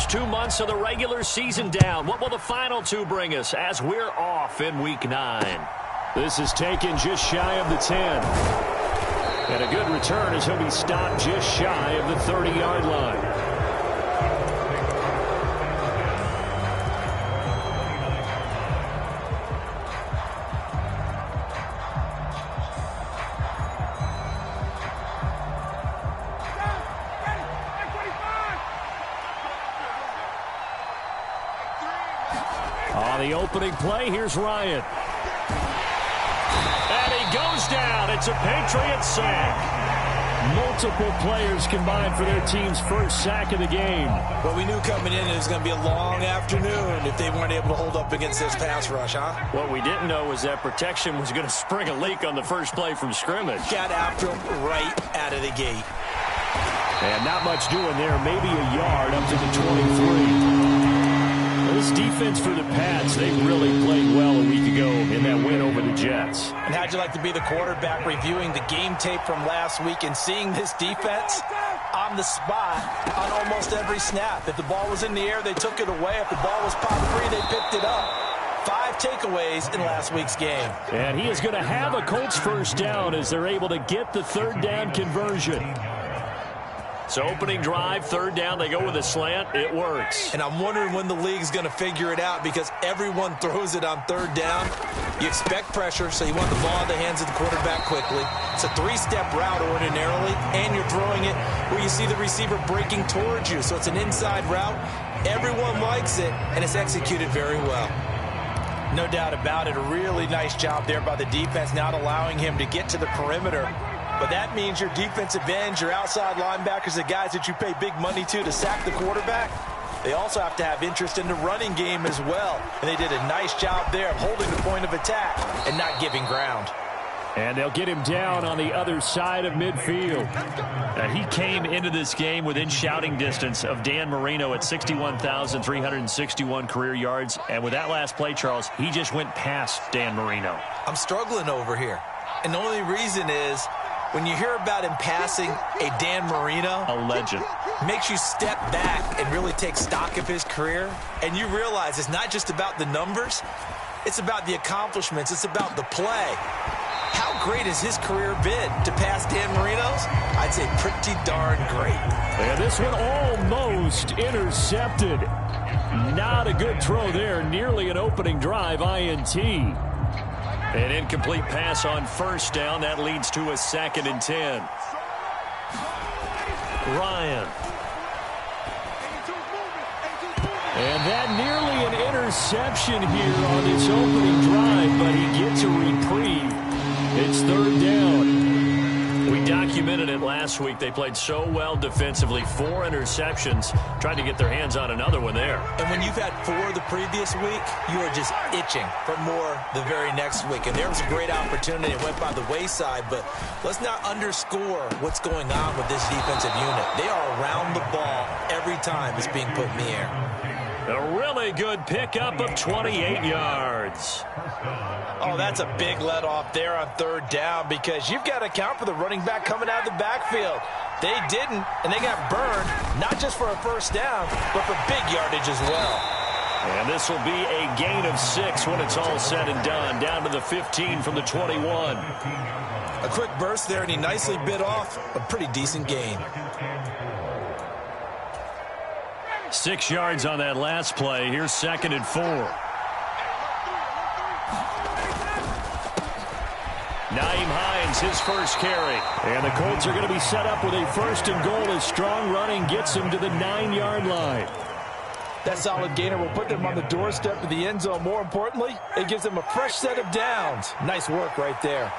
first 2 months of the regular season down. What will the final two bring us as we're off in Week 9? This is taken just shy of the 10. And a good return as he'll be stopped just shy of the 30-yard line. On the opening play, here's Ryan. And he goes down. It's a Patriot sack. Multiple players combined for their team's first sack of the game. Well, we knew coming in it was going to be a long afternoon if they weren't able to hold up against this pass rush, huh? What we didn't know was that protection was going to spring a leak on the first play from scrimmage. Got after him right out of the gate. And not much doing there. Maybe a yard up to the 23. This defense for the Pats, they really played well a week ago in that win over the Jets. And how'd you like to be the quarterback reviewing the game tape from last week and seeing this defense on the spot on almost every snap? If the ball was in the air, they took it away. If the ball was pop free, they picked it up. 5 takeaways in last week's game. And he is going to have a Colts first down as they're able to get the third down conversion. So opening drive, third down, they go with a slant. It works. And I'm wondering when the league's going to figure it out because everyone throws it on third down. You expect pressure, so you want the ball in the hands of the quarterback quickly. It's a 3-step route ordinarily, and you're throwing it where you see the receiver breaking towards you. So it's an inside route. Everyone likes it, and it's executed very well. No doubt about it. A really nice job there by the defense, not allowing him to get to the perimeter. But that means your defensive ends, your outside linebackers, the guys that you pay big money to sack the quarterback, they also have to have interest in the running game as well. And they did a nice job there of holding the point of attack and not giving ground. And they'll get him down on the other side of midfield. Now, he came into this game within shouting distance of Dan Marino at 61,361 career yards. And with that last play, Charles, he just went past Dan Marino. I'm struggling over here. And the only reason is when you hear about him passing a Dan Marino, a legend, makes you step back and really take stock of his career. And you realize it's not just about the numbers. It's about the accomplishments. It's about the play. How great has his career been to pass Dan Marino's? I'd say pretty darn great. And this one almost intercepted. Not a good throw there. Nearly an opening drive INT. An incomplete pass on first down. That leads to a 2nd and 10. Ryan. And that nearly an interception here on this opening drive, but he gets a reprieve. It's third down. We documented it last week. They played so well defensively. 4 interceptions. Tried to get their hands on another one there. And when you've had 4 the previous week, you are just itching for more the very next week. And there was a great opportunity. It went by the wayside. But let's not underscore what's going on with this defensive unit. They are around the ball every time it's being put in the air. A really good pickup of 28 yards. Oh, that's a big let off there on third down because you've got to account for the running back coming out of the backfield. They didn't, and they got burned, not just for a first down, but for big yardage as well. And this will be a gain of 6 when it's all said and done, down to the 15 from the 21. A quick burst there, and he nicely bit off a pretty decent gain. 6 yards on that last play. Here's 2nd and 4. Nyheim Hines, his first carry. And the Colts are going to be set up with a 1st and goal as strong running gets them to the 9-yard line. That solid gainer will put them on the doorstep of the end zone. More importantly, it gives them a fresh set of downs. Nice work right there.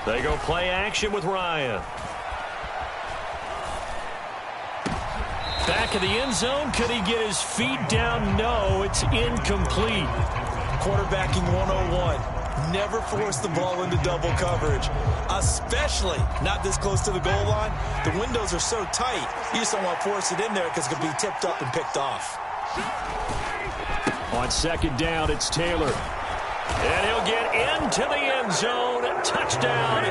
They go play action with Ryan. Back of the end zone. Could he get his feet down? No, it's incomplete. Quarterbacking 101. Never force the ball into double coverage, especially not this close to the goal line. The windows are so tight, you just don't want to force it in there because it could be tipped up and picked off. On 2nd down, it's Taylor. And he'll get into the end zone. Touchdown,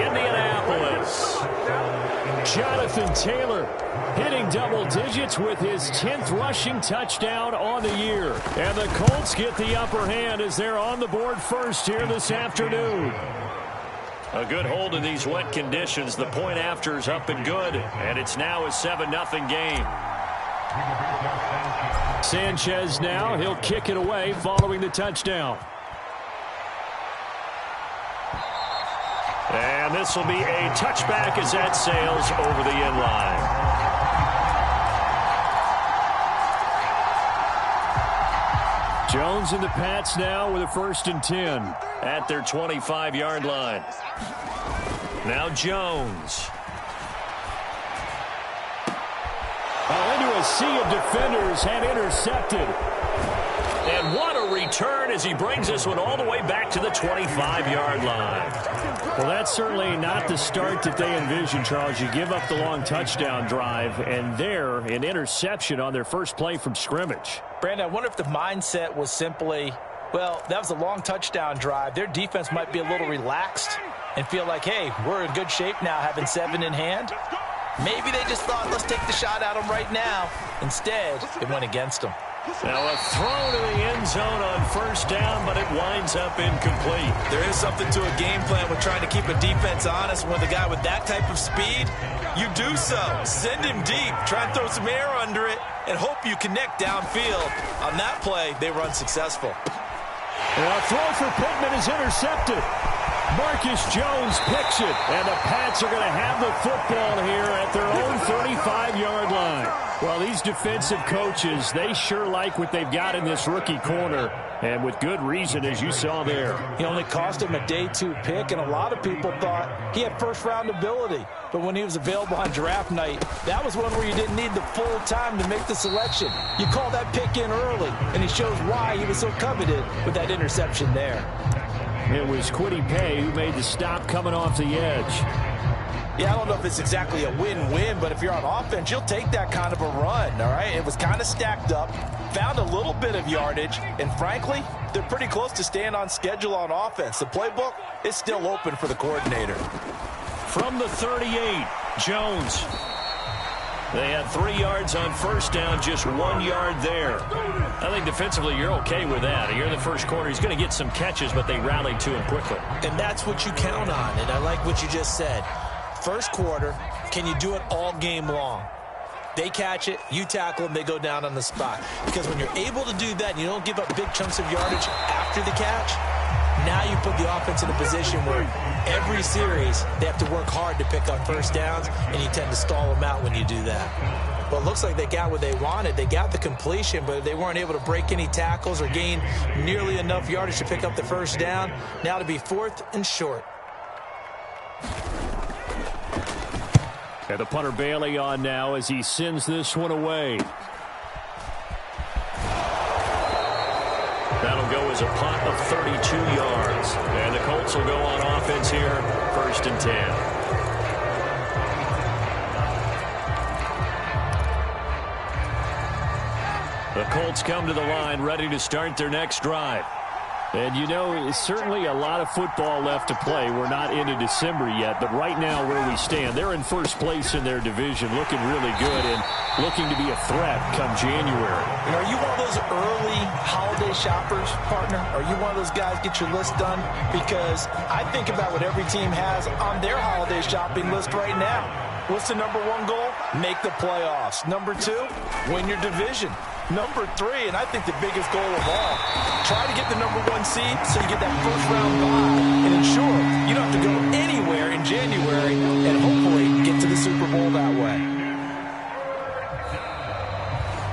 Indianapolis. Jonathan Taylor hitting double digits with his 10th rushing touchdown on the year. And the Colts get the upper hand as they're on the board first here this afternoon. A good hold in these wet conditions. The point after is up and good, and it's now a 7-0 game. Sanchez now, he'll kick it away following the touchdown. And this will be a touchback as that sails over the end line. Jones and the Pats now with a 1st and 10. At their 25-yard line. Now Jones. Into a sea of defenders and intercepted. And what a return as he brings this one all the way back to the 25-yard line. Well, that's certainly not the start that they envisioned, Charles. You give up the long touchdown drive, and there, an interception on their first play from scrimmage. Brandon, I wonder if the mindset was simply, well, that was a long touchdown drive. Their defense might be a little relaxed and feel like, hey, we're in good shape now having 7 in hand. Maybe they just thought, let's take the shot at them right now. Instead, it went against them. Now a throw to the end zone on 1st down, but it winds up incomplete. There is something to a game plan with trying to keep a defense honest. When the guy with that type of speed, you do so. Send him deep. Try and throw some air under it and hope you connect downfield. On that play, they were unsuccessful. And a throw for Pittman is intercepted. Marcus Jones picks it, and the Pats are going to have the football here at their own 35-yard line. Well, these defensive coaches, they sure like what they've got in this rookie corner, and with good reason, as you saw there. He only cost him a day 2 pick, and a lot of people thought he had first-round ability. But when he was available on draft night, that was one where you didn't need the full time to make the selection. You call that pick in early, and he shows why he was so coveted with that interception there. It was Kwity Paye who made the stop coming off the edge. Yeah, I don't know if it's exactly a win-win, but if you're on offense, you'll take that kind of a run, all right? It was kind of stacked up, found a little bit of yardage, and frankly, they're pretty close to staying on schedule on offense. The playbook is still open for the coordinator. From the 38, Jones. They had 3 yards on 1st down, just 1 yard there. I think defensively you're okay with that. Here in the first quarter, he's going to get some catches, but they rallied to him quickly. And that's what you count on, and I like what you just said. First quarter, can you do it all game long? They catch it, you tackle them, they go down on the spot. Because when you're able to do that and you don't give up big chunks of yardage after the catch, now you put the offense in a position where every series they have to work hard to pick up 1st downs, and you tend to stall them out when you do that. Well, it looks like they got what they wanted. They got the completion, but they weren't able to break any tackles or gain nearly enough yardage to pick up the 1st down. Now to be 4th and short. And the punter Bailey on now as he sends this one away. That'll go as a punt of 32 yards. And the Colts will go on offense here, 1st and 10. The Colts come to the line ready to start their next drive. And, you know, certainly a lot of football left to play. We're not into December yet, but right now where we stand, they're in 1st place in their division, looking really good and looking to be a threat come January. And are you one of those early holiday shoppers, partner? Are you one of those guys get your list done? Because I think about what every team has on their holiday shopping list right now. What's the #1 goal? Make the playoffs. #2, win your division. #3, and I think the biggest goal of all, try to get the #1 seed so you get that first-round bye and ensure you don't have to go anywhere in January and hopefully get to the Super Bowl that way.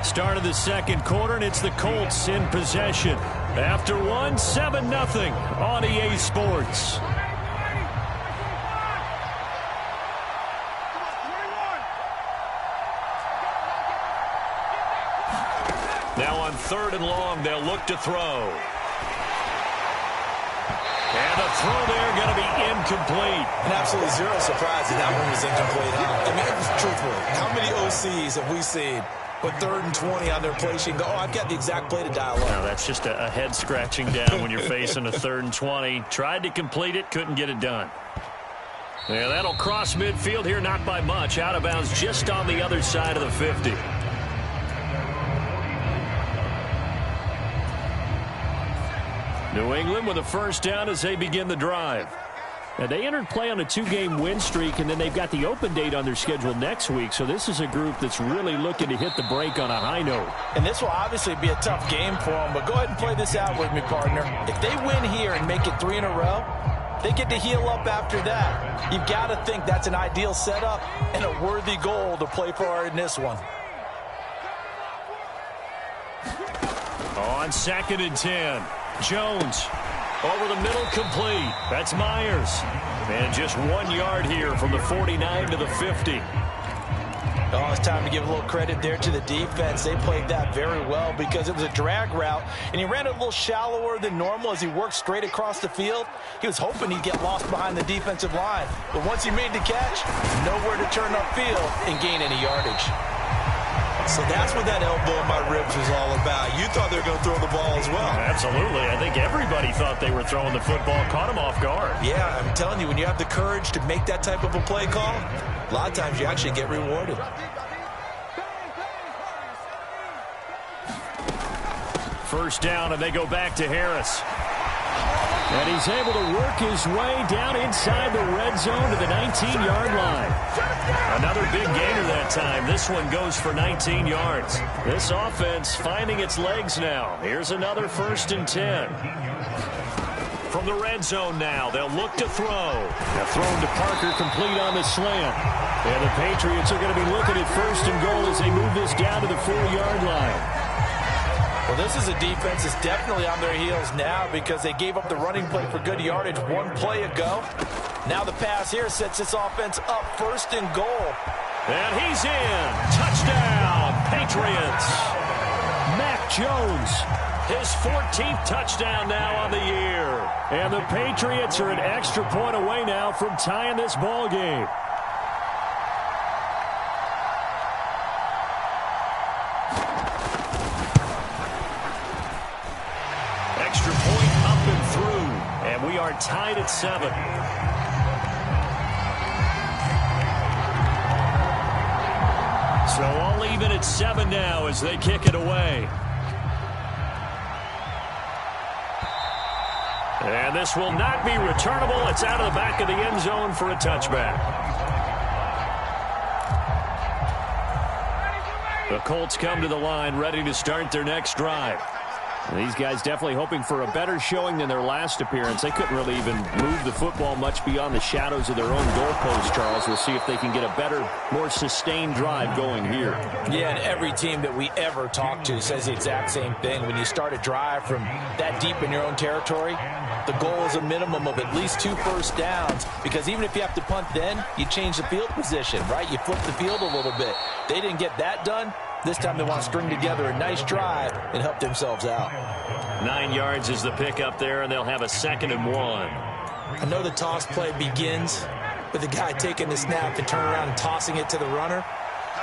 Start of the 2nd quarter, and it's the Colts in possession. After 1, 7-0 on EA Sports. Now on 3rd and long, they'll look to throw. And the throw there going to be incomplete. And absolutely zero surprise that one was incomplete. Huh? I mean, truthfully, how many OCs have we seen with 3rd and 20 on their play sheet and go, oh, I've got the exact play to dial up? No, that's just a head scratching down when you're facing a 3rd and 20. Tried to complete it, couldn't get it done. Yeah, that'll cross midfield here, not by much. Out of bounds just on the other side of the 50. New England with a first down as they begin the drive. Now, they entered play on a 2-game win streak, and then they've got the open date on their schedule next week. So this is a group that's really looking to hit the break on a high note. And this will obviously be a tough game for them, but go ahead and play this out with me, partner. If they win here and make it 3 in a row, they get to heal up after that. You've got to think that's an ideal setup and a worthy goal to play for in this one. On 2nd and 10, Jones. Over the middle, complete. That's Myers. And just 1 yard here from the 49 to the 50. Oh, it's time to give a little credit there to the defense. They played that very well because it was a drag route, and he ran a little shallower than normal as he worked straight across the field. He was hoping he'd get lost behind the defensive line. But once he made the catch, nowhere to turn upfield and gain any yardage. So that's what that elbow in my ribs was all about. You thought they were going to throw the ball as well. Absolutely. I think everybody thought they were throwing the football. Caught him off guard. Yeah, I'm telling you, when you have the courage to make that type of a play call, a lot of times you actually get rewarded. First down, and they go back to Harris. And he's able to work his way down inside the red zone to the 19-yard line. Another big gainer that time. This one goes for 19 yards. This offense finding its legs now. Here's another 1st and 10. From the red zone now, they'll look to throw. Now thrown to Parker, complete on the slant. And the Patriots are going to be looking at 1st and goal as they move this down to the 4-yard line. Well, this is a defense that's definitely on their heels now because they gave up the running play for good yardage 1 play ago. Now the pass here sets this offense up 1st and goal. And he's in. Touchdown, Patriots. Mac Jones, his 14th touchdown now on the year. And the Patriots are an extra point away now from tying this ball game. We are tied at 7. So all even at 7 now as they kick it away. And this will not be returnable. It's out of the back of the end zone for a touchback. The Colts come to the line ready to start their next drive. These guys definitely hoping for a better showing than their last appearance. They couldn't really even move the football much beyond the shadows of their own goalpost, Charles. We'll see if they can get a better, more sustained drive going here. Yeah, and every team that we ever talk to says the exact same thing. When you start a drive from that deep in your own territory, the goal is a minimum of at least 2 first downs, because even if you have to punt then, you change the field position, right? You flip the field a little bit. They didn't get that done. This time they want to string together a nice drive and help themselves out. 9 yards is the pickup there, and they'll have a 2nd and 1. I know the toss play begins with the guy taking the snap and turning around and tossing it to the runner.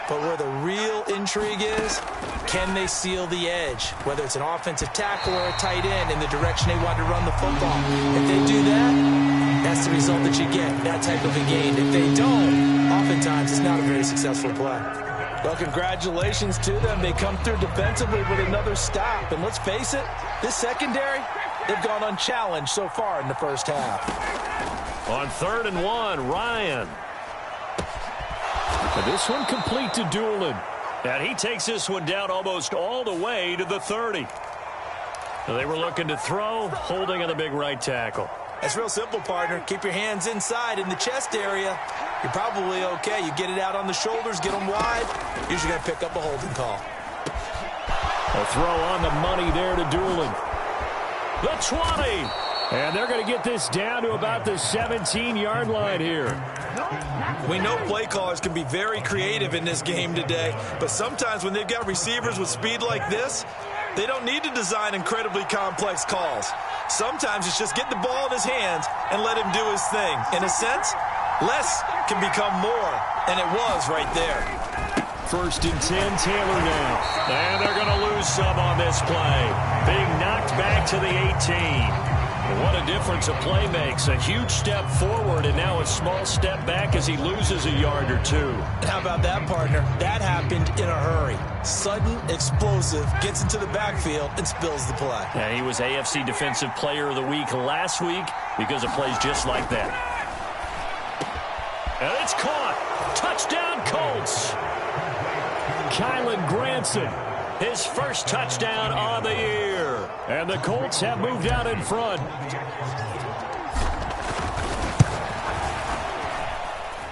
But where the real intrigue is, can they seal the edge? Whether it's an offensive tackle or a tight end in the direction they want to run the football. If they do that, that's the result that you get, that type of a gain. If they don't, oftentimes it's not a very successful play. Well, congratulations to them. They come through defensively with another stop. And let's face it, this secondary, they've gone unchallenged so far in the first half. On 3rd and 1, Ryan. And this one complete to Doolin. And he takes this one down almost all the way to the 30. So they were looking to throw, holding on the big right tackle. That's real simple, partner. Keep your hands inside in the chest area. You're probably okay. You get it out on the shoulders, get them wide. Usually going to pick up a holding call. A throw on the money there to Doolin. The 20. And they're going to get this down to about the 17-yard line here. We know play callers can be very creative in this game today, but sometimes when they've got receivers with speed like this, they don't need to design incredibly complex calls. Sometimes it's just get the ball in his hands and let him do his thing. In a sense, less can become more, and it was right there. 1st and 10, Taylor now. And they're going to lose some on this play. Being knocked back to the 18. What a difference a play makes. A huge step forward and now a small step back as he loses a yard or two. How about that, partner? That happened in a hurry. Sudden, explosive, gets into the backfield and spills the play. And he was AFC Defensive Player of the Week last week because of plays just like that. And it's caught. Touchdown, Colts. Kylan Granson, his first touchdown on the year. And the Colts have moved out in front.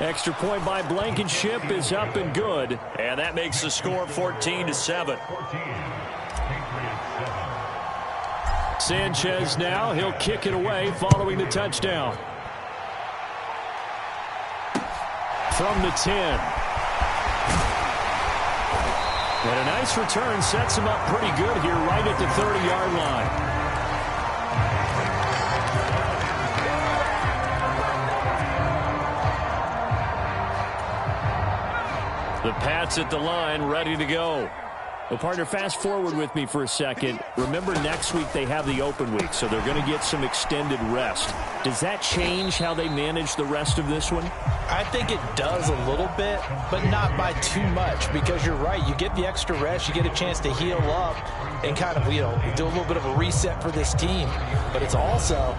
Extra point by Blankenship is up and good. And that makes the score 14-7. Sanchez now, he'll kick it away following the touchdown. From the 10. And a nice return sets him up pretty good here right at the 30-yard line. The Pats at the line, ready to go. Well, partner, fast forward with me for a second. Remember, next week they have the open week, so they're going to get some extended rest. Does that change how they manage the rest of this one? I think it does a little bit, but not by too much, because you're right. You get the extra rest. You get a chance to heal up and kind of, do a little bit of a reset for this team. But it's also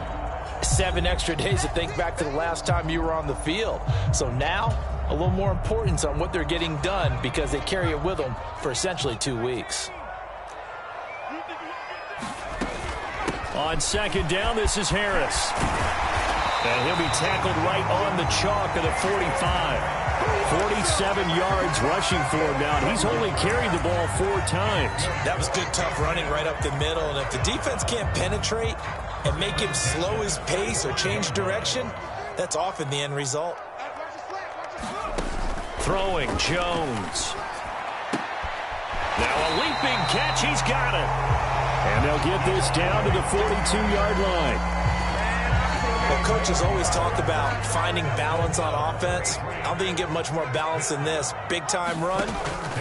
7 extra days to think back to the last time you were on the field. So now, a little more importance on what they're getting done because they carry it with them for essentially 2 weeks. On second down, this is Harris. And he'll be tackled right on the chalk of the 45. 47 yards rushing for him now. And he's only carried the ball 4 times. That was good, tough running right up the middle. And if the defense can't penetrate and make him slow his pace or change direction, that's often the end result. Throwing, Jones. Now a leaping catch. He's got it. And they'll get this down to the 42-yard line. Well, coaches always talk about finding balance on offense. I don't think you can get much more balance than this. Big-time run,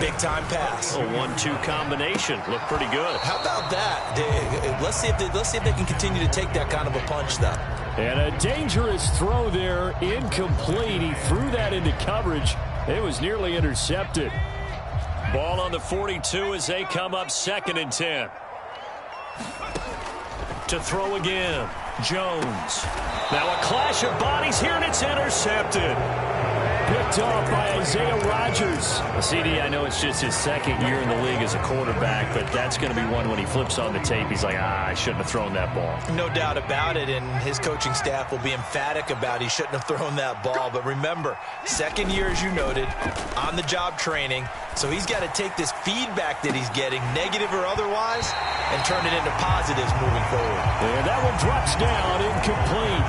big-time pass. A 1-2 combination. Looked pretty good. How about that? Let's see if they can continue to take that kind of a punch, though. And a dangerous throw there, incomplete. He threw that into coverage. It was nearly intercepted. Ball on the 42 as they come up 2nd and 10. To throw again, Jones. Now a clash of bodies here, and it's intercepted. Picked off by Isaiah Rodgers. CD, I know it's just his 2nd year in the league as a quarterback, but that's going to be one when he flips on the tape. He's like, I shouldn't have thrown that ball. No doubt about it, and his coaching staff will be emphatic about he shouldn't have thrown that ball. But remember, 2nd year, as you noted, on-the-job training. So he's got to take this feedback that he's getting, negative or otherwise, and turn it into positives moving forward. And that one drops down, incomplete.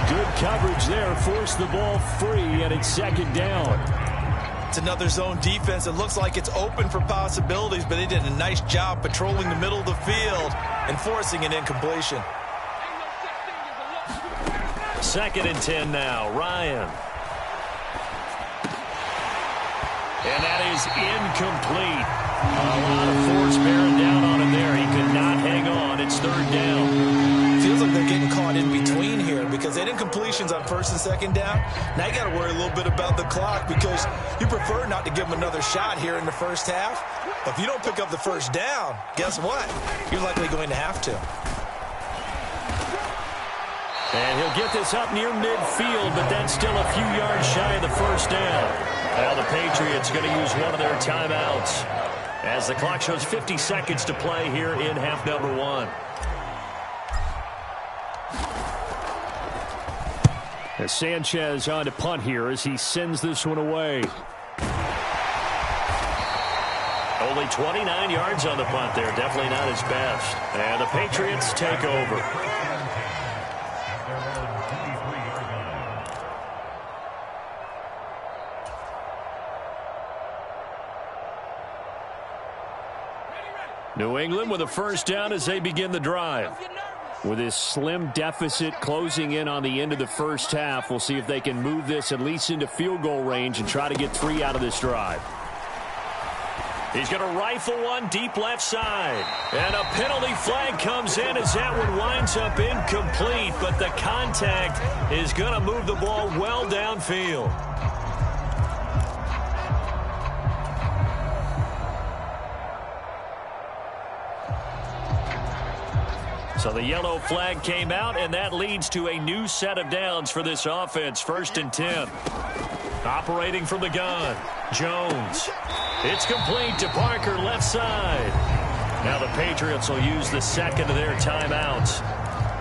Good coverage there, forced the ball free, and it's 2nd down. It's another zone defense. It looks like it's open for possibilities, but they did a nice job patrolling the middle of the field and forcing an incompletion. 2nd and 10 now, Ryan. And that is incomplete. A lot of force bearing down on him there. He could not hang on. It's 3rd down. Feels like they're getting caught in between here because they had incompletions on 1st and 2nd down. Now you got to worry a little bit about the clock because you prefer not to give them another shot here in the first half. But if you don't pick up the 1st down, guess what? You're likely going to have to. And he'll get this up near midfield, but that's still a few yards shy of the 1st down. Now the Patriots going to use one of their timeouts as the clock shows 50 seconds to play here in half number 1. As Sanchez on to punt here as he sends this one away. Only 29 yards on the punt there. Definitely not his best. And the Patriots take over. New England with a 1st down as they begin the drive. With this slim deficit closing in on the end of the 1st half, we'll see if they can move this at least into field goal range and try to get 3 out of this drive. He's going to rifle one deep left side. And a penalty flag comes in as that one winds up incomplete, but the contact is going to move the ball well downfield. So the yellow flag came out, and that leads to a new set of downs for this offense. 1st and 10. Operating from the gun, Jones. It's complete to Parker, left side. Now the Patriots will use the second of their timeouts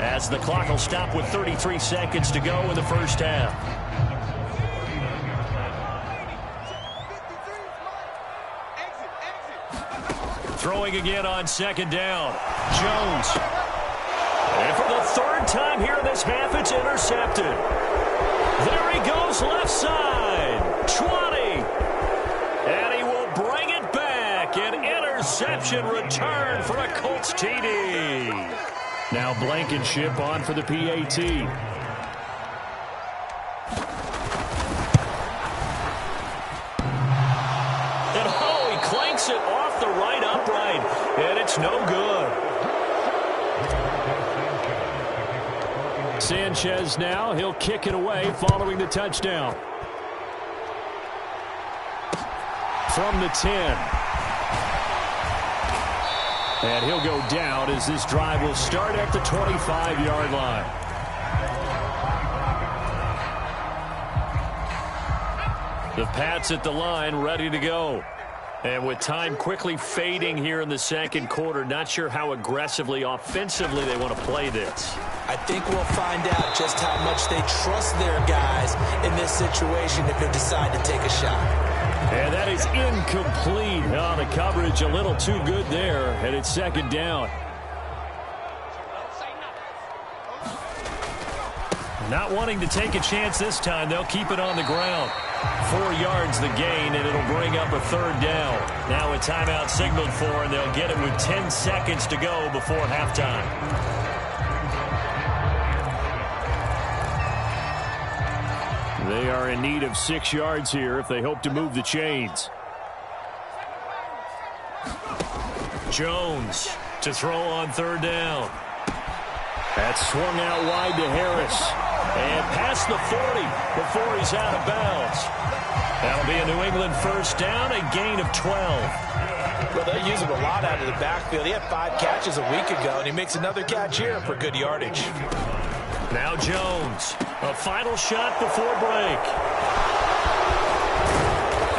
as the clock will stop with 33 seconds to go in the first half. Throwing again on 2nd down. Jones. And for the 3rd time here in this half, it's intercepted. There he goes, left side. 20. And he will bring it back. An interception return for a Colts TD. Now Blankenship on for the PAT. And oh, he clanks it off the right upright. And it's no good. Sanchez now, he'll kick it away following the touchdown. From the 10. And he'll go down as this drive will start at the 25-yard line. The Pats at the line, ready to go. And with time quickly fading here in the second quarter, not sure how aggressively, offensively they want to play this. I think we'll find out just how much they trust their guys in this situation if they decide to take a shot. And that is incomplete. Oh, the coverage a little too good there, and it's 2nd down. Not wanting to take a chance this time, they'll keep it on the ground. 4 yards the gain, and it'll bring up a 3rd down. Now a timeout signaled for, and they'll get it with 10 seconds to go before halftime. They are in need of 6 yards here if they hope to move the chains. Jones to throw on 3rd down. That's swung out wide to Harris. And past the 40 before he's out of bounds. That'll be a New England 1st down, a gain of 12. Well, they use him a lot out of the backfield. He had 5 catches a week ago, and he makes another catch here for good yardage. Now Jones, a final shot before break.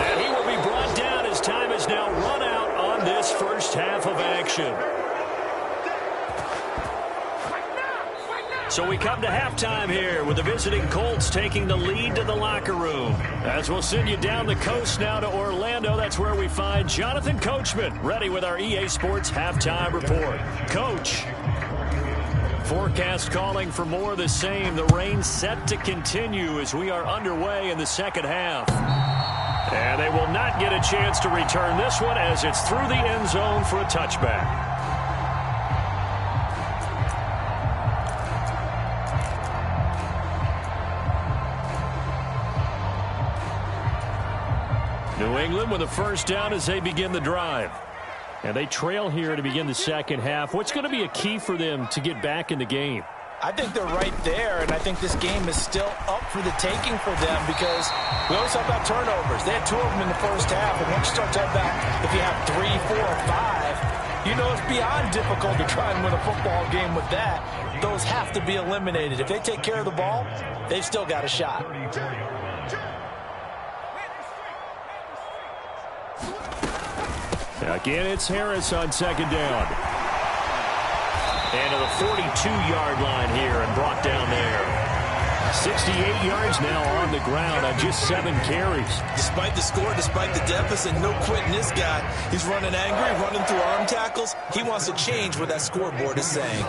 And he will be brought down as time is now run out on this first half of action. So we come to halftime here with the visiting Colts taking the lead to the locker room. As we'll send you down the coast now to Orlando, that's where we find Jonathan Coachman ready with our EA Sports halftime report. Coach. Forecast calling for more of the same. The rain set to continue as we are underway in the second half. And they will not get a chance to return this one as it's through the end zone for a touchback. New England with a 1st down as they begin the drive. And they trail here to begin the second half. What's going to be a key for them to get back in the game? I think they're right there, and I think this game is still up for the taking for them because we always talk about turnovers. They had 2 of them in the first half, and once you start talking about if you have 3, 4, or 5, you know it's beyond difficult to try and win a football game with that. Those have to be eliminated. If they take care of the ball, they've still got a shot. Again, it's Harris on 2nd down. And to the 42-yard line here and brought down there. 68 yards now on the ground on just 7 carries. Despite the score, despite the deficit, no quitting this guy. He's running angry, running through arm tackles. He wants to change what that scoreboard is saying.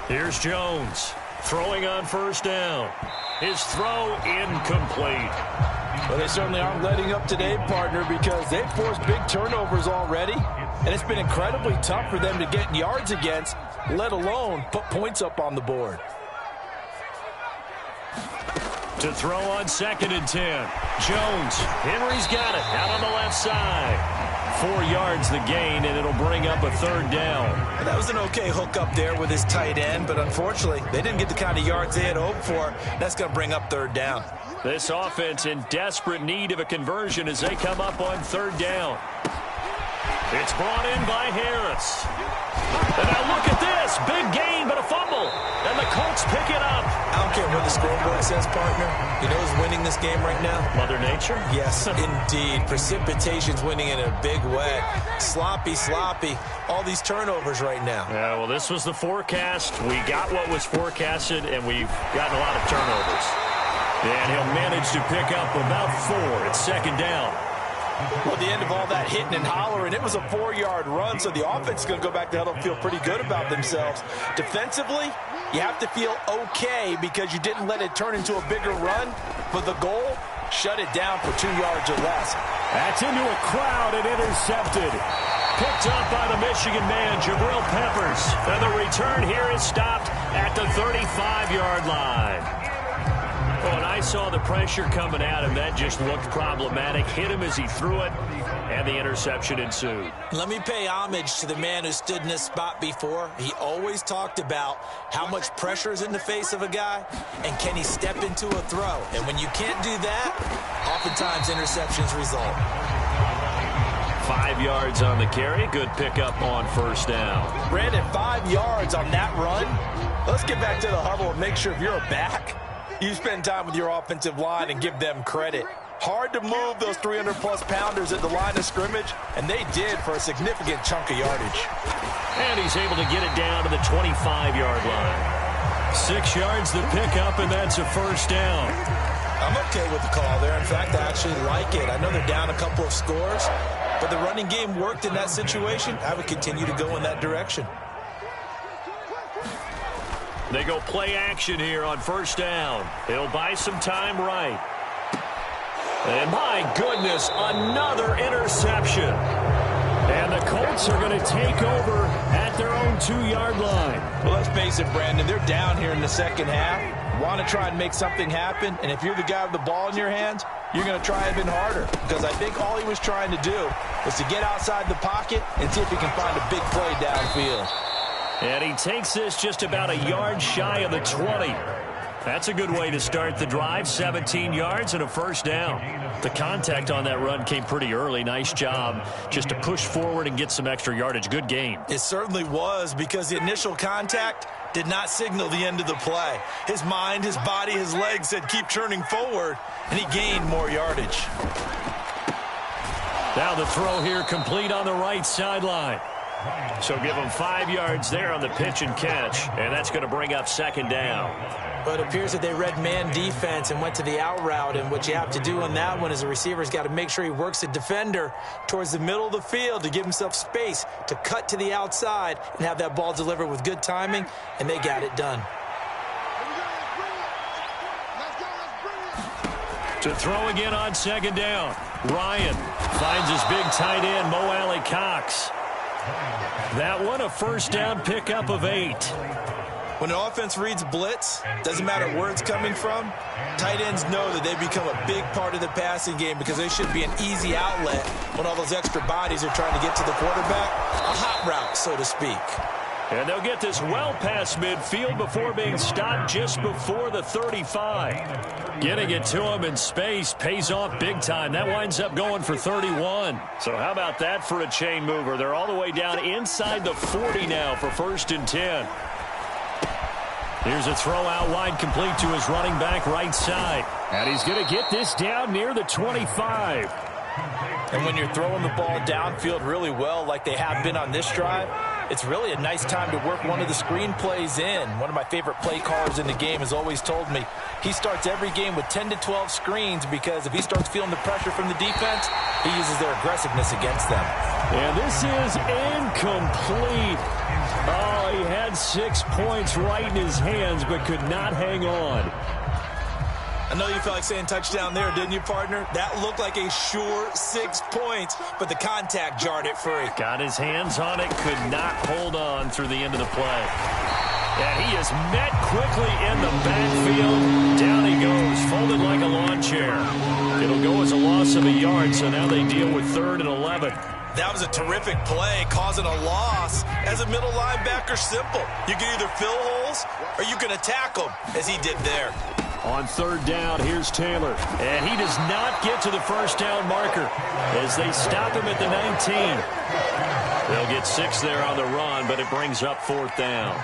Here's Jones throwing on 1st down. His throw incomplete. Well, they certainly aren't letting up today, partner, because they've forced big turnovers already. And it's been incredibly tough for them to get yards against, let alone put points up on the board. To throw on 2nd and 10. Jones. Henry's got it out on the left side. 4 yards the gain, and it'll bring up a 3rd down. That was an okay hook up there with his tight end, but unfortunately, they didn't get the kind of yards they had hoped for. That's going to bring up 3rd down. This offense in desperate need of a conversion as they come up on 3rd down. It's brought in by Harris. And now look at this. Big gain, but a fumble. And the Colts pick it up. I don't care what the scoreboard says, partner. You know who's winning this game right now? Mother Nature? Yes, indeed. Precipitation's winning in a big way. Sloppy. All these turnovers right now. Yeah, well, this was the forecast. We got what was forecasted, and we've gotten a lot of turnovers. And he'll manage to pick up about 4. It's 2nd down. Well, at the end of all that hitting and hollering, it was a 4-yard run, so the offense is going to go back to huddle and feel pretty good about themselves. Defensively, you have to feel okay because you didn't let it turn into a bigger run. But the goal, shut it down for 2 yards or less. That's into a crowd and intercepted. Picked up by the Michigan man, Jabril Peppers. And the return here is stopped at the 35-yard line. Oh, and I saw the pressure coming at him. That just looked problematic. Hit him as he threw it, and the interception ensued. Let me pay homage to the man who stood in this spot before. He always talked about how much pressure is in the face of a guy, and can he step into a throw. And when you can't do that, oftentimes interceptions result. 5 yards on the carry. Good pickup on 1st down. Brandon, 5 yards on that run. Let's get back to the huddle and make sure if you're a back, you spend time with your offensive line and give them credit. Hard to move those 300-plus pounders at the line of scrimmage, and they did for a significant chunk of yardage. And he's able to get it down to the 25-yard line. 6 yards the pickup, and that's a 1st down. I'm okay with the call there. In fact, I actually like it. I know they're down a couple of scores, but the running game worked in that situation. I would continue to go in that direction. They go play action here on 1st down. They'll buy some time right. And my goodness, another interception. And the Colts are going to take over at their own 2-yard line. Well, let's face it, Brandon, they're down here in the second half. Want to try and make something happen, and if you're the guy with the ball in your hands, you're going to try even harder. Because I think all he was trying to do was to get outside the pocket and see if he can find a big play downfield. And he takes this just about a yard shy of the 20. That's a good way to start the drive. 17 yards and a 1st down. The contact on that run came pretty early. Nice job just to push forward and get some extra yardage. Good game. It certainly was, because the initial contact did not signal the end of the play. His mind, his body, his legs said keep churning forward, and he gained more yardage. Now the throw here complete on the right sideline. So give them 5 yards there on the pitch and catch, and that's going to bring up 2nd down. But it appears that they read man defense and went to the out route, and what you have to do on that one is the receiver's got to make sure he works the defender towards the middle of the field to give himself space to cut to the outside and have that ball delivered with good timing, and they got it done. To throw again on 2nd down. Ryan finds his big tight end, Mo Alley Cox. That one, a 1st down pickup of 8. When an offense reads blitz, doesn't matter where it's coming from, tight ends know that they become a big part of the passing game because they should be an easy outlet when all those extra bodies are trying to get to the quarterback. A hot route, so to speak. And they'll get this well past midfield before being stopped just before the 35. Getting it to him in space pays off big time. That winds up going for 31. So how about that for a chain mover? They're all the way down inside the 40 now for 1st and 10. Here's a throw out wide, complete to his running back right side. And he's going to get this down near the 25. And when you're throwing the ball downfield really well like they have been on this drive, it's really a nice time to work one of the screen plays in. One of my favorite play callers in the game has always told me he starts every game with 10 to 12 screens because if he starts feeling the pressure from the defense, he uses their aggressiveness against them. And this is incomplete. Oh, he had 6 points right in his hands but could not hang on. I know you felt like saying touchdown there, didn't you, partner? That looked like a sure 6 points, but the contact jarred it free. Got his hands on it, could not hold on through the end of the play. And he is met quickly in the backfield. Down he goes, folded like a lawn chair. It'll go as a loss of a yard, so now they deal with 3rd and 11. That was a terrific play, causing a loss. As a middle linebacker, simple. You can either fill holes or you can attack them, as he did there. On third down, here's Taylor. And he does not get to the first down marker as they stop him at the 19. They'll get 6 there on the run, but it brings up fourth down.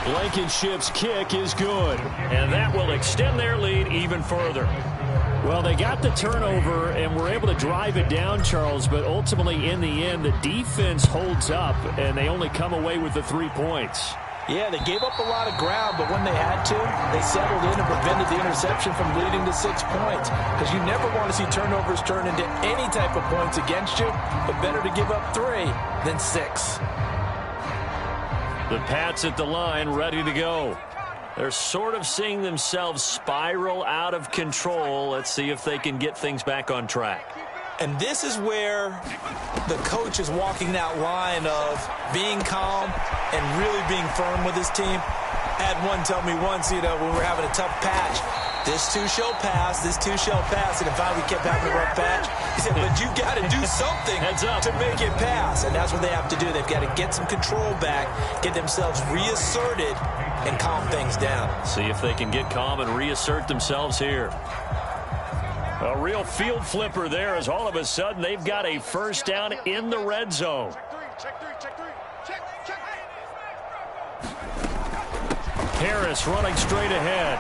Blankenship's kick is good. And that will extend their lead even further. Well, they got the turnover and were able to drive it down, Charles, but ultimately in the end, the defense holds up, and they only come away with the 3 points. Yeah, they gave up a lot of ground, but when they had to, they settled in and prevented the interception from leading to 6 points. Because you never want to see turnovers turn into any type of points against you, but better to give up 3 than 6. The Pats at the line, ready to go. They're sort of seeing themselves spiral out of control. Let's see if they can get things back on track. And this is where the coach is walking that line of being calm and really being firm with his team. I had one tell me once, when we were having a tough patch, this too shall pass, this too shall pass. And finally we kept having a rough patch. He said, but you got to do something to make it pass. And that's what they have to do. They've got to get some control back, get themselves reasserted, and calm things down. See if they can get calm and reassert themselves here. A real field flipper there as all of a sudden they've got a first down in the red zone. Harris running straight ahead.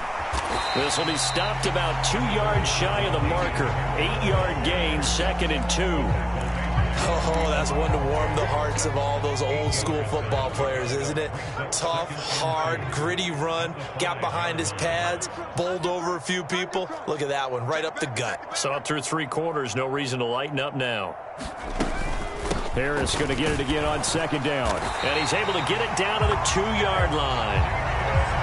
This will be stopped about 2 yards shy of the marker. 8-yard gain, 2nd and 2. Oh, that's one to warm the hearts of all those old school football players, isn't it? Tough, hard, gritty run, got behind his pads, bowled over a few people. Look at that one, right up the gut. Saw it through 3 quarters, no reason to lighten up now. Harris going to get it again on 2nd down. And he's able to get it down to the 2-yard line.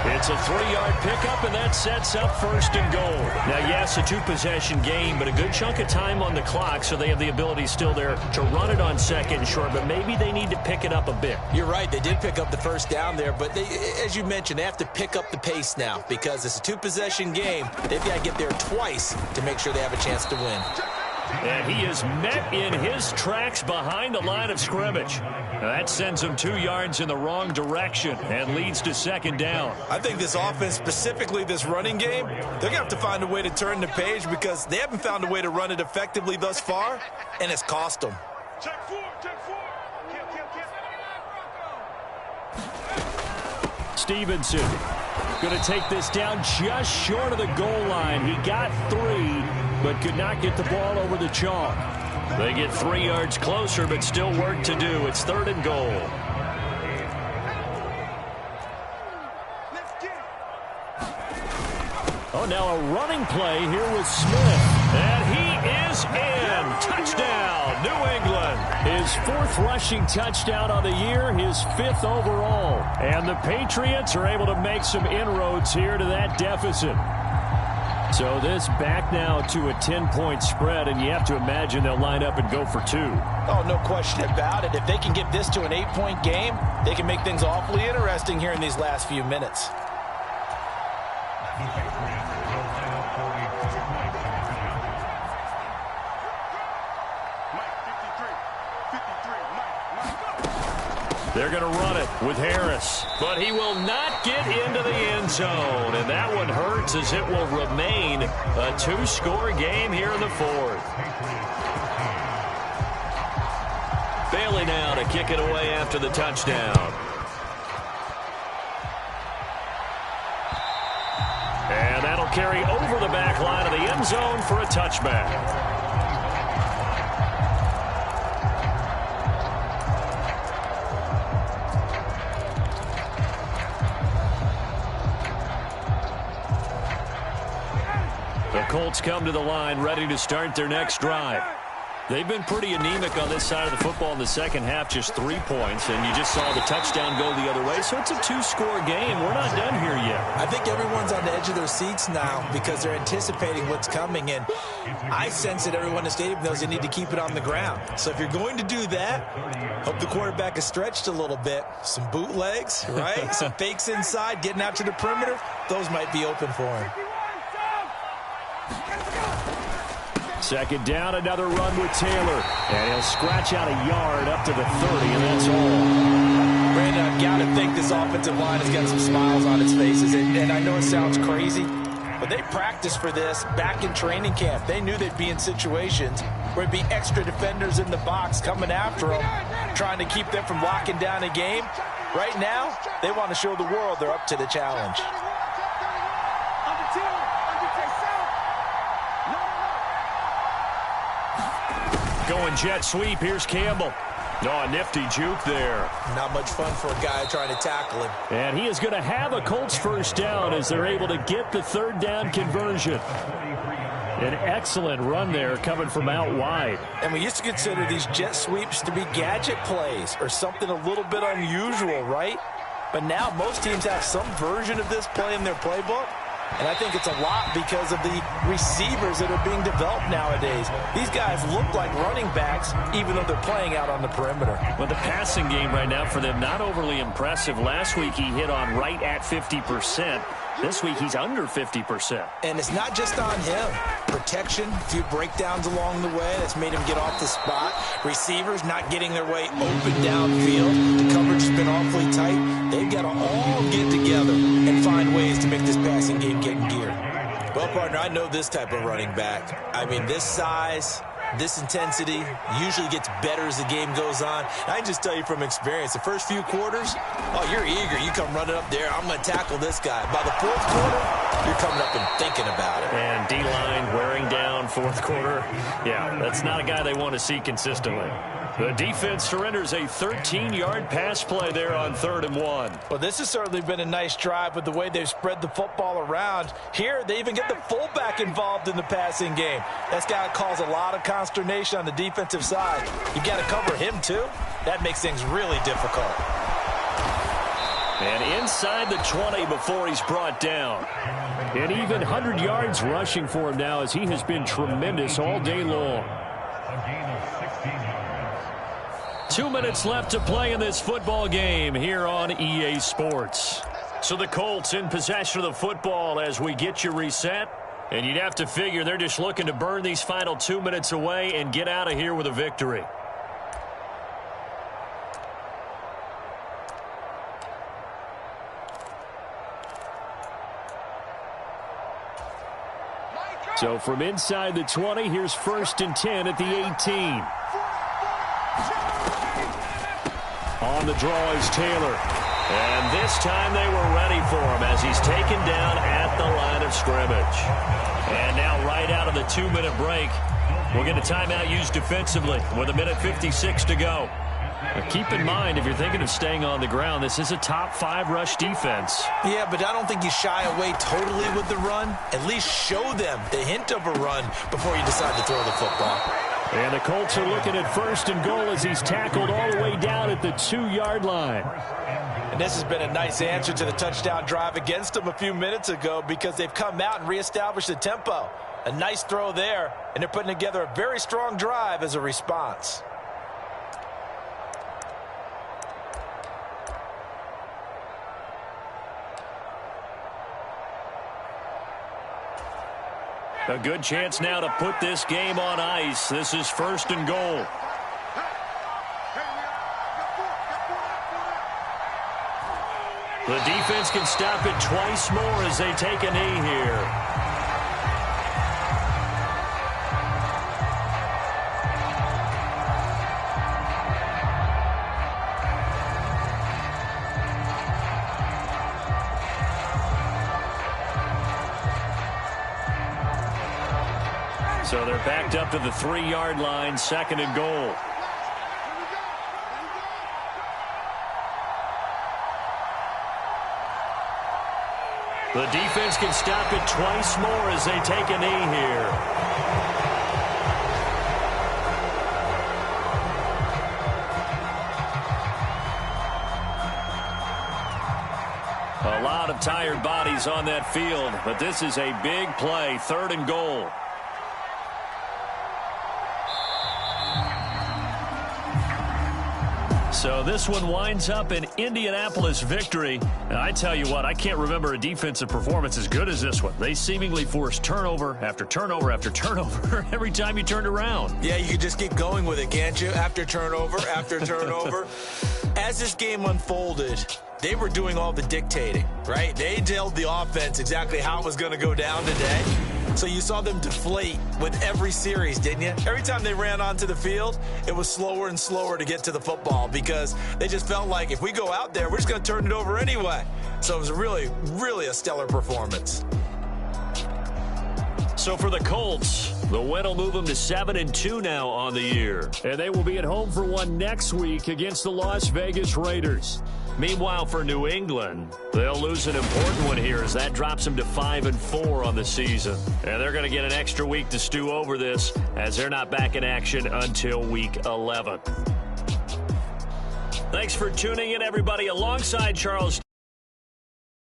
It's a 3-yard pickup, and that sets up 1st and goal. Now, yes, a 2-possession game, but a good chunk of time on the clock, so they have the ability still there to run it on 2nd and short, but maybe they need to pick it up a bit. You're right. They did pick up the first down there, but as you mentioned, they have to pick up the pace now because it's a 2-possession game. They've got to get there twice to make sure they have a chance to win. And he is met in his tracks behind the line of scrimmage. Now that sends him 2 yards in the wrong direction and leads to 2nd down. I think this offense, specifically this running game, they're going to have to find a way to turn the page because they haven't found a way to run it effectively thus far, and it's cost them. Stevenson going to take this down just short of the goal line. He got 3. But could not get the ball over the chalk. They get 3 yards closer, but still work to do. It's 3rd and goal. Oh, now a running play here with Smith. And he is in. Touchdown, New England. His 4th rushing touchdown on the year, his 5th overall. And the Patriots are able to make some inroads here to that deficit. So this back now to a 10-point spread, and you have to imagine they'll line up and go for 2. Oh, no question about it. If they can get this to an 8-point game, they can make things awfully interesting here in these last few minutes. They're going to run it with Harris, but he will not get into the end zone, and that one hurts as it will remain a 2-score game here in the 4th. Bailey now to kick it away after the touchdown. And that'll carry over the back line of the end zone for a touchback. The Colts come to the line ready to start their next drive. They've been pretty anemic on this side of the football in the second half, just 3 points, and you just saw the touchdown go the other way, so it's a 2-score game. We're not done here yet. I think everyone's on the edge of their seats now because they're anticipating what's coming, and I sense that everyone in the stadium knows they need to keep it on the ground. So if you're going to do that, hope the quarterback is stretched a little bit. Some bootlegs, right? Some fakes inside, getting out to the perimeter. Those might be open for him. Second down, another run with Taylor. And he'll scratch out a yard up to the 30, and that's all. Brandon, I've got to think this offensive line has got some smiles on its faces. And I know it sounds crazy, but they practiced for this back in training camp. They knew they'd be in situations where it'd be extra defenders in the box coming after them, trying to keep them from locking down a game. Right now, they want to show the world they're up to the challenge. Going jet sweep. Here's Campbell. Oh, a nifty juke there. Not much fun for a guy trying to tackle him. And he is going to have a Colts first down as they're able to get the third down conversion. An excellent run there coming from out wide. And we used to consider these jet sweeps to be gadget plays or something a little bit unusual, right? But now most teams have some version of this play in their playbook. And I think it's a lot because of the receivers that are being developed nowadays. These guys look like running backs, even though they're playing out on the perimeter. Well, the passing game right now for them, not overly impressive. Last week he hit on right at 50%. This week he's under 50%. And it's not just on him. Protection, a few breakdowns along the way. That's made him get off the spot. Receivers not getting their way open downfield. The coverage has been awfully tight. They've got to all get together and find ways to make this passing game get in gear. Well, partner, I know this type of running back. I mean, this size, this intensity usually gets better as the game goes on. And I can just tell you from experience, the first few quarters, oh, you're eager. You come running up there. I'm going to tackle this guy. By the fourth quarter, you're coming up and thinking about it. And D-line wearing down fourth quarter. Yeah, that's not a guy they want to see consistently. The defense surrenders a 13-yard pass play there on 3rd and 1. Well, this has certainly been a nice drive with the way they've spread the football around. Here, they even get the fullback involved in the passing game. That's got to cause a lot of consternation on the defensive side. You got to cover him, too. That makes things really difficult. And inside the 20 before he's brought down. And even 100 yards rushing for him now as he has been tremendous all day long. 2 minutes left to play in this football game here on EA Sports. So the Colts in possession of the football as we get you reset. And you'd have to figure they're just looking to burn these final 2 minutes away and get out of here with a victory. So from inside the 20, here's 1st and 10 at the 18. On the draw is Taylor. And this time they were ready for him as he's taken down at the line of scrimmage. And now right out of the 2-minute break, we'll get a timeout used defensively with 1:56 to go. Now keep in mind, if you're thinking of staying on the ground, this is a top 5 rush defense. Yeah, but I don't think you shy away totally with the run. At least show them the hint of a run before you decide to throw the football. And the Colts are looking at 1st and goal as he's tackled all the way down at the 2-yard line. And this has been a nice answer to the touchdown drive against them a few minutes ago because they've come out and reestablished the tempo. A nice throw there, and they're putting together a very strong drive as a response. A good chance now to put this game on ice. This is 1st and goal. The defense can stop it twice more as they take a knee here. So they're backed up to the 3-yard line, 2nd and goal. The defense can stop it twice more as they take a knee here. A lot of tired bodies on that field, but this is a big play, 3rd and goal. So this one winds up an Indianapolis victory. And I tell you what, I can't remember a defensive performance as good as this one. They seemingly forced turnover after turnover after turnover every time you turned around. Yeah, you can just keep going with it, can't you? After turnover, after turnover. As this game unfolded, they were doing all the dictating, right? They told the offense exactly how it was going to go down today. So you saw them deflate with every series, didn't you? Every time they ran onto the field, it was slower and slower to get to the football because they just felt like if we go out there, we're just going to turn it over anyway. So it was really, really a stellar performance. So for the Colts, the win will move them to 7-2 now on the year. And they will be at home for one next week against the Las Vegas Raiders. Meanwhile, for New England, they'll lose an important one here as that drops them to 5-4 on the season. And they're going to get an extra week to stew over this as they're not back in action until week 11. Thanks for tuning in, everybody. Alongside Charles